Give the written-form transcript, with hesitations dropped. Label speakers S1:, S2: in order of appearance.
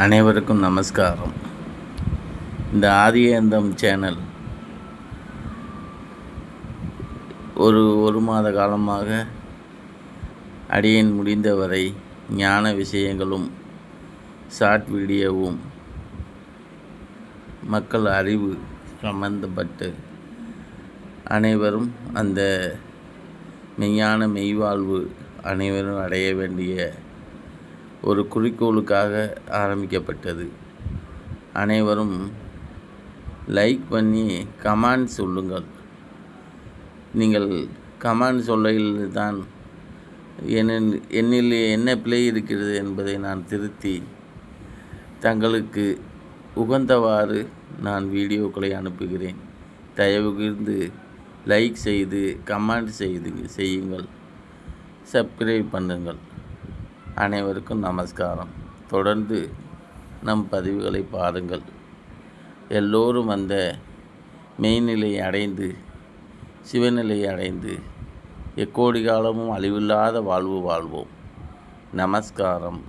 S1: அனைவருக்கும் நமஸ்காரம். இந்த ஆதியந்தம் சேனல் ஒரு மாத காலமாக அடியேன் முடிந்தவரை ஞான விஷயங்களும் ஷார்ட் வீடியோவும் மக்கள் அறிவு சம்பந்தப்பட்டு அனைவரும் அந்த மெய்ஞான மெய்வாழ்வு அனைவரும் அடைய வேண்டிய ஒரு குறிக்கோளுக்காக ஆரம்பிக்கப்பட்டது. அனைவரும் லைக் பண்ணி கமெண்ட் சொல்லுங்கள். நீங்கள் கமெண்ட் சொல்லையில் தான் என்னில் என்ன பிழை இருக்கிறது என்பதை நான் திருத்தி தங்களுக்கு உகந்தவாறு நான் வீடியோக்களை அனுப்புகிறேன். தயவு கூர்ந்து லைக் செய்து கமெண்ட் செய்யுங்கள், சப்ஸ்கிரைப் பண்ணுங்கள். அனைவருக்கும் நமஸ்காரம். தொடர்ந்து நம் பதிவுகளை பாருங்கள். எல்லோரும் அந்த மெய்நிலையை அடைந்து சிவநிலையை அடைந்து எக்கோடி காலமும் அழிவில்லாத வாழ்வு வாழ்வோம். நமஸ்காரம்.